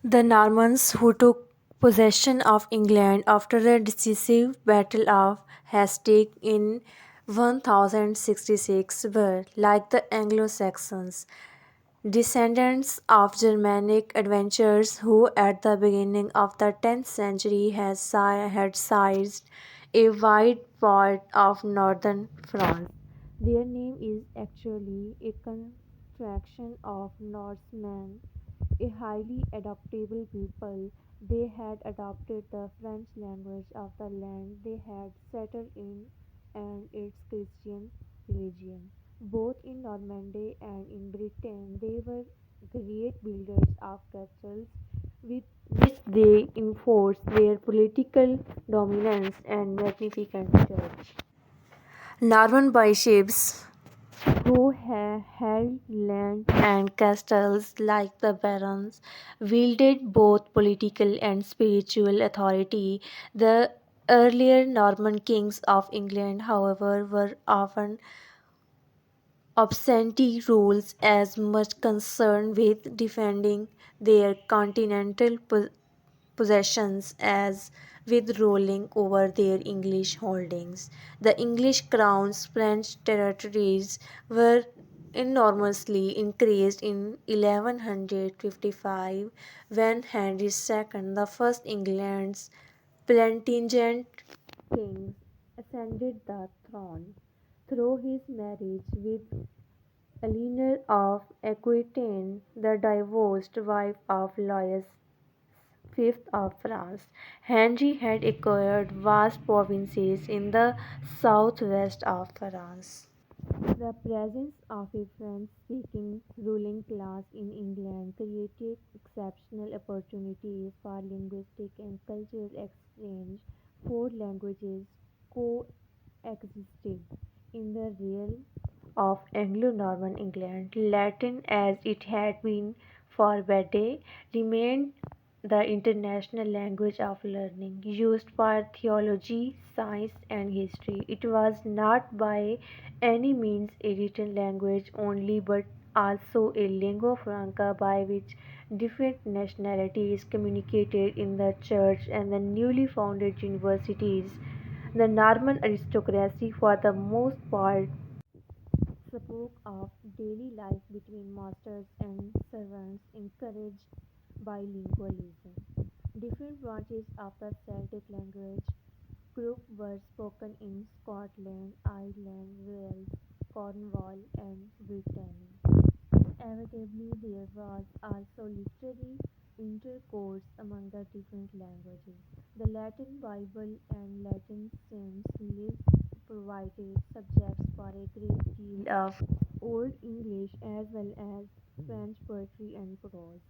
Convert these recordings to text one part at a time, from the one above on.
The Normans who took possession of England after the decisive Battle of Hastings in 1066 were, like the Anglo-Saxons, descendants of Germanic adventurers who, at the beginning of the 10th century, had seized a wide part of northern France. Their name is actually a contraction of Norsemen, a highly adaptable people. They had adopted the French language of the land they had settled in and its Christian religion. Both in Normandy and in Britain, they were great builders of castles with which they enforced their political dominance and magnificent church. Norman bishops who held land and castles like the barons, wielded both political and spiritual authority. The earlier Norman kings of England, however, were often absentee rules as much concerned with defending their continental possessions as with ruling over their English holdings. The English crown's French territories were enormously increased in 1155 when Henry II, the first England's Plantagenet king, ascended the throne. Through his marriage with Eleanor of Aquitaine, the divorced wife of Louis fifth of France, Henry had acquired vast provinces in the southwest of France. The presence of a French-speaking ruling class in England created exceptional opportunities for linguistic and cultural exchange. Four languages coexisted in the realm of Anglo-Norman England. Latin, as it had been for decades, remained the international language of learning, used for theology, science, and history. It was not by any means a written language only, but also a lingua franca by which different nationalities communicated in the church and the newly founded universities. The Norman aristocracy, for the most part, spoke of daily life between masters and servants, encouraged bilingualism. Different branches of the Celtic language group were spoken in Scotland, Ireland, Wales, Cornwall, and Brittany. Inevitably, there was also literary intercourse among the different languages. The Latin Bible and Latin saints' lists provided subjects for a great deal of Old English as well as French poetry and prose.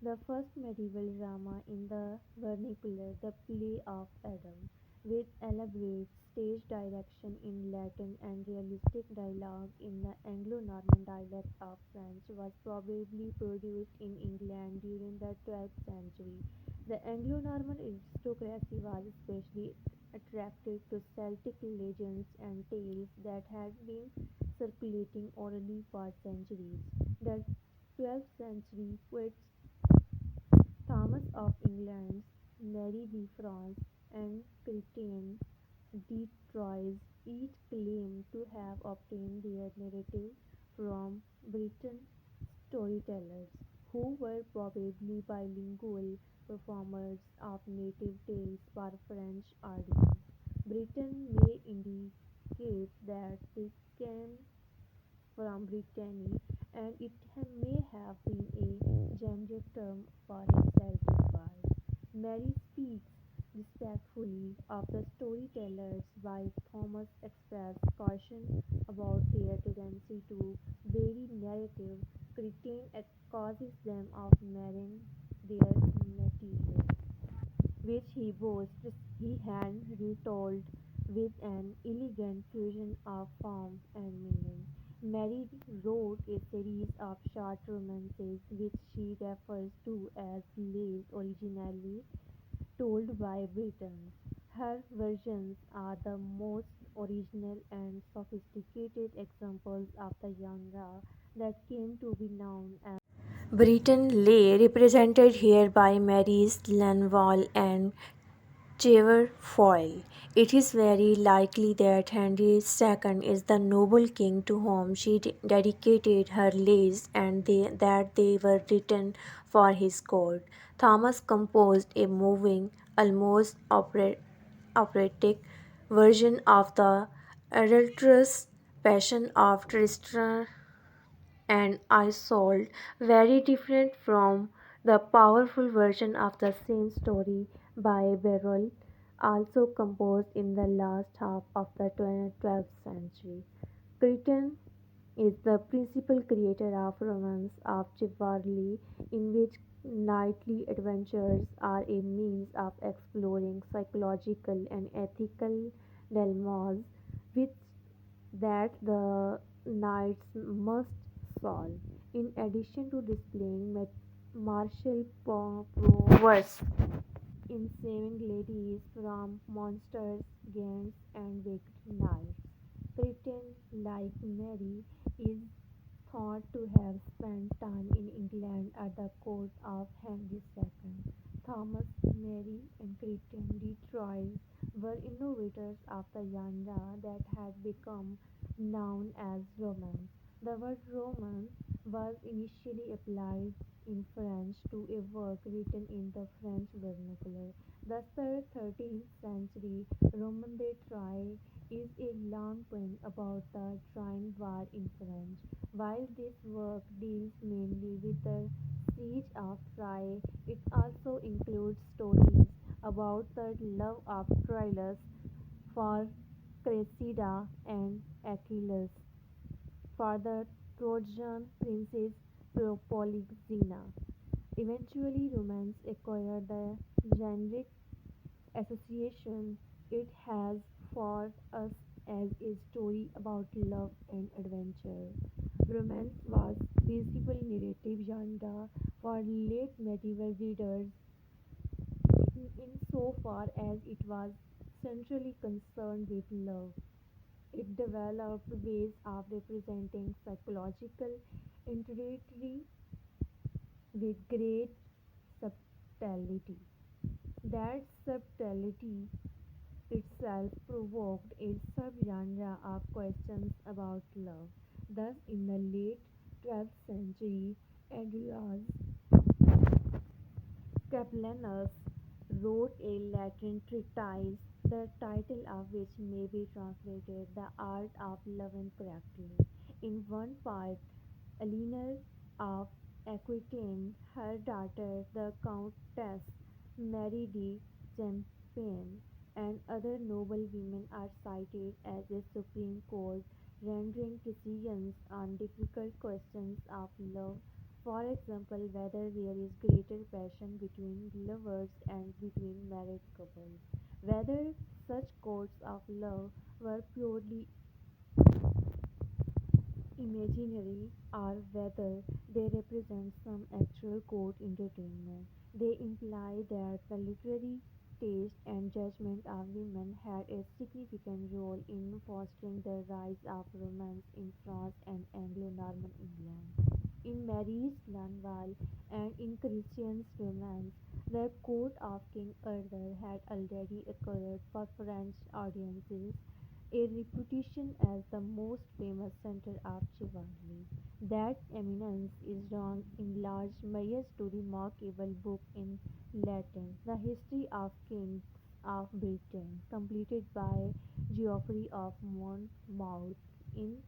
The first medieval drama in the vernacular, the play of Adam, with elaborate stage direction in Latin and realistic dialogue in the Anglo-Norman dialect of French, was probably produced in England during the 12th century. The Anglo-Norman aristocracy was especially attracted to Celtic legends and tales that had been circulating orally for centuries. The 12th century poets Thomas of England, Mary de France, and Christian de Troyes each claim to have obtained their narrative from Breton storytellers, who were probably bilingual performers of native tales for French audience. Britain may indicate that they came from Brittany, and it may have been a generic term for a Celtic bard. Mary speaks respectfully of the storytellers, while Thomas expresses caution about their tendency to vary narrative. Critique accuses them of marring their material, which he boasts he had retold with an elegant fusion of form and meaning. Mary wrote a series of short romances which she refers to as lays originally told by Britons. Her versions are the most original and sophisticated examples of the genre that came to be known as Britain lay represented here by Marys Lanval and Foyle. It is very likely that Henry II is the noble king to whom she dedicated her lays and that they were written for his court. Thomas composed a moving, almost operatic version of the adulterous passion of Tristram and Isolde, very different from the powerful version of the same story by Berold, also composed in the last half of the 12th century. Crichton is the principal creator of romance of chivalry, in which knightly adventures are a means of exploring psychological and ethical dilemmas which that the knights must solve. In addition to displaying martial prowess in saving ladies from monsters, giants, and wicked knights. Britain, like Mary, is thought to have spent time in England at the court of Henry II. Thomas, Mary, and Crichton de Troyes were innovators of the genre that had become known as Romance. The word Romance was initially applied in French to a work written in the French vernacular. The 13th century Roman de Troyes is a long poem about the Trojan War in French. While this work deals mainly with the siege of Troy, it also includes stories about the love of Troilus for Cressida and Achilles for the Trojan princess Polyxena. Eventually, romance acquired the generic association it has for us as a story about love and adventure. Romance was principal narrative genre for late medieval readers insofar as it was centrally concerned with love. It developed ways of representing psychological interiority with great subtlety. That subtlety itself provoked a subgenre of questions about love. Thus, in the late 12th century, Andreas Capellanus wrote a Latin treatise, the title of which may be translated The Art of Loving Correctly. In one part, Eleanor of Aquitaine, her daughter the Countess Mary de Champagne, and other noble women are cited as a Supreme Court rendering decisions on difficult questions of love. For example, whether there is greater passion between lovers and between married couples, whether such courts of love were purely imaginary or whether they represent some actual court entertainment. They imply that the literary taste and judgment of women had a significant role in fostering the rise of romance in France and Anglo-Norman England. In Mary's Lanval and in Christian's romance, the court of King Arthur had already acquired for French audiences a reputation as the most famous center of chivalry. That eminence is drawn in large measure to the remarkable book in Latin, The History of Kings of Britain, completed by Geoffrey of Monmouth in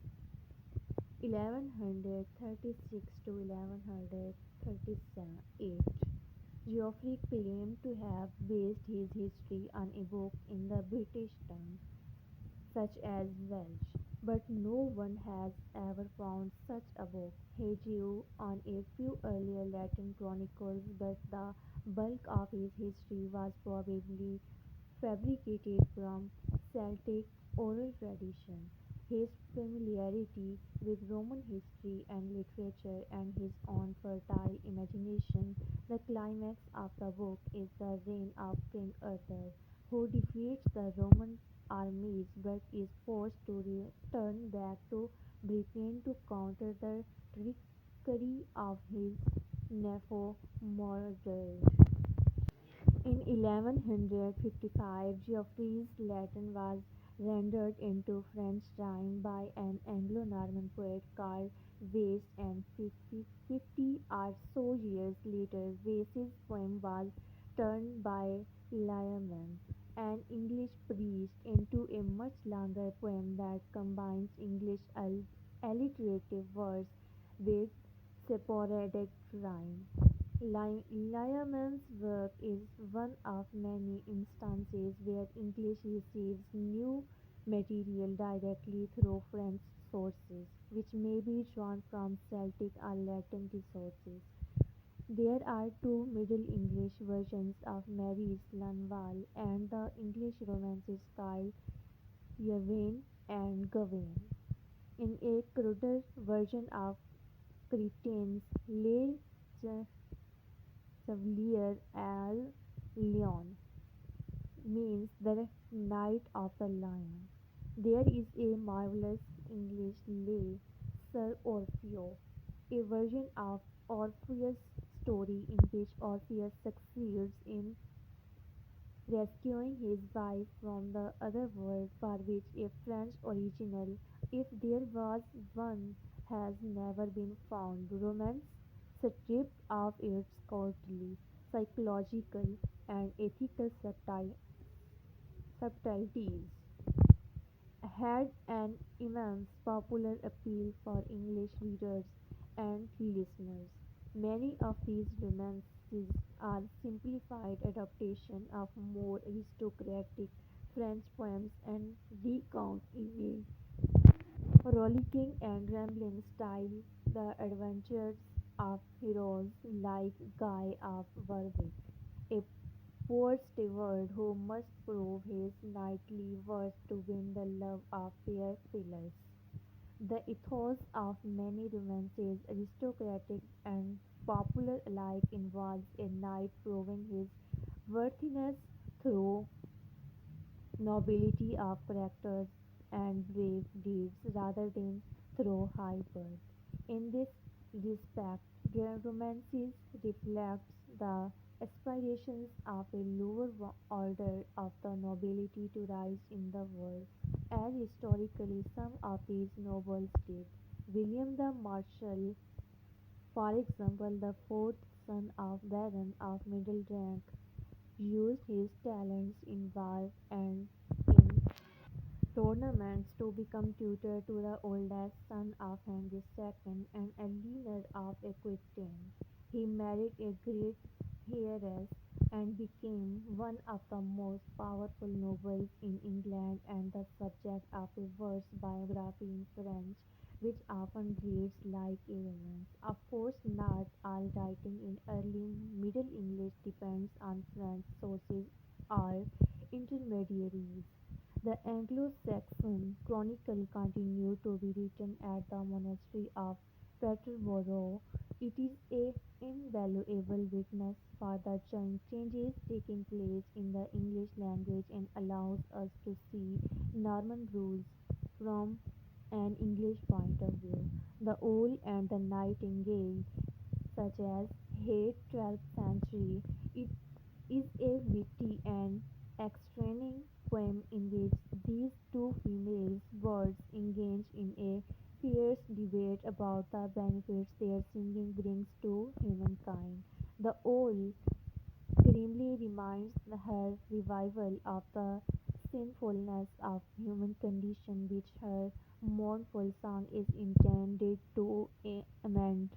1136 to 1138. Geoffrey claimed to have based his history on a book in the British tongue, such as Welsh, but no one has ever found such a book. He drew on a few earlier Latin chronicles, but the bulk of his history was probably fabricated from Celtic oral tradition. His familiarity with Roman history and literature and his own fertile imagination, the climax of the book is the reign of King Arthur, who defeats the Roman armies but is forced to return back to Britain to counter the trickery of his Nefo murdered. In 1155, Geoffrey's Latin was rendered into French rhyme by an Anglo-Norman poet called Wace, and 50 or so years later, Wace's poem was turned by Lyman, an English priest, into a much longer poem that combines English alliterative verse with sporadic rhyme. Lyman's work is one of many instances where English receives new material directly through French sources, which may be drawn from Celtic or Latin sources. There are two Middle English versions of Mary's Lanval and the English romances called Yvain and Gawain. In a cruder version of Cretan's Le Chevalier al Lion means the Knight of the Lion. There is a marvelous English lay, Sir Orfeo, a version of Orpheus' story in which Orpheus succeeds in rescuing his wife from the other world, for which a French original, if there was one, has never been found. Romance, stripped of its courtly, psychological, and ethical subtleties, had an immense popular appeal for English readers and listeners. Many of these romances are simplified adaptations of more aristocratic French poems and recount in a rollicking and rambling style the adventures of heroes like Guy of Warwick, a poor steward who must prove his knightly worth to win the love of fair Phyllis. The ethos of many romances, aristocratic and popular alike, involves a knight proving his worthiness through nobility of character and brave deeds rather than through high birth. In this respect, romances reflects the aspirations of a lower order of the nobility to rise in the world, as historically some of these nobles did. William the Marshal, for example, the fourth son of Baron of middle rank, used his talents in war and in tournaments to become tutor to the oldest son of Henry II and Eleanor of Aquitaine. He married a great heiress and became one of the most powerful nobles in England and the subject of a verse biography in French, which often reads like a romance. Of course, not all writing in early Middle English depends on French sources or intermediaries. The Anglo-Saxon chronicle continued to be written at the monastery of Peterborough. It is an invaluable witness for the changes taking place in the English language and allows us to see Norman rules from an English point of view. The Owl and the Nightingale, such as Hay 12th century, it is a witty and extremely poem in which these two female birds engage in a fierce debate about the benefits their singing brings to humankind. The owl grimly reminds her revival of the sinfulness of human condition which her mournful song is intended to amend.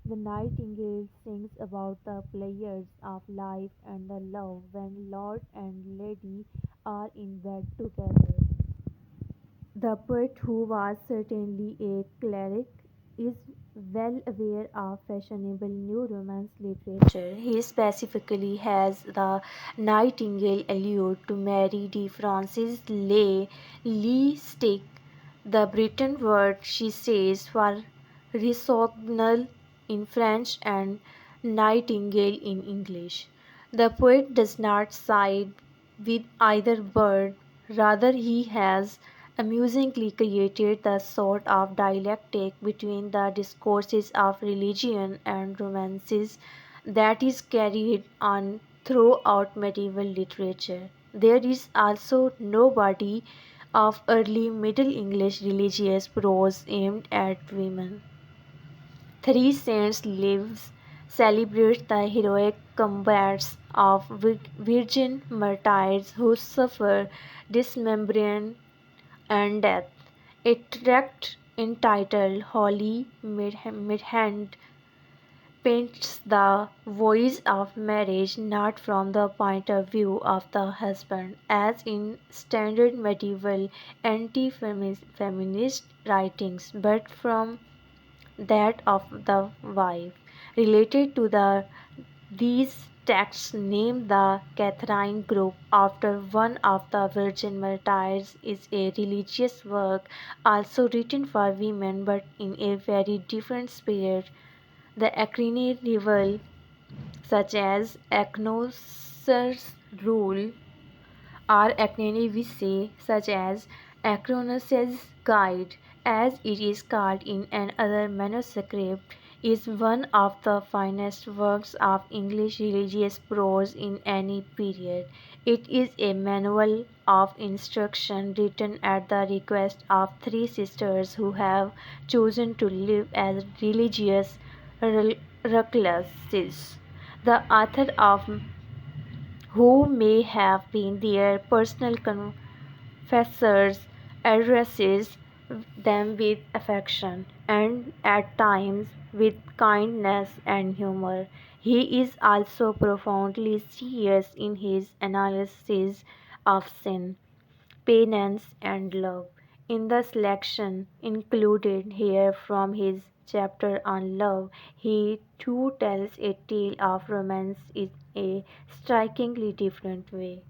The nightingale sings about the pleasures of life and the love when lord and lady are in bed together. The poet, who was certainly a cleric, is well aware of fashionable New Romance literature. He specifically has the Nightingale allude to Mary de Francis Le Stick, the Breton word she says for rossignol in French and nightingale in English. The poet does not side with either bird, rather he has amusingly created the sort of dialectic between the discourses of religion and romances that is carried on throughout medieval literature. There is also no body of early Middle English religious prose aimed at women. Three Saints' Lives celebrates the heroic combats of virgin martyrs who suffer dismemberment and death. A tract entitled Holy Midhand paints the voice of marriage not from the point of view of the husband, as in standard medieval anti-feminist writings, but from that of the wife. Related to these texts name the Catherine group after one of the Virgin Martyrs is a religious work also written for women but in a very different spirit. The Acrine rival such as Acnos's rule or Acne Vitae such as Acronos's Guide, as it is called in another manuscript, is one of the finest works of English religious prose in any period. It is a manual of instruction written at the request of three sisters who have chosen to live as religious recluses. The author of who may have been their personal confessors, addresses them with affection and at times with kindness and humor. He is also profoundly serious in his analysis of sin, penance, and love. In the selection included here from his chapter on love, he too tells a tale of romance in a strikingly different way.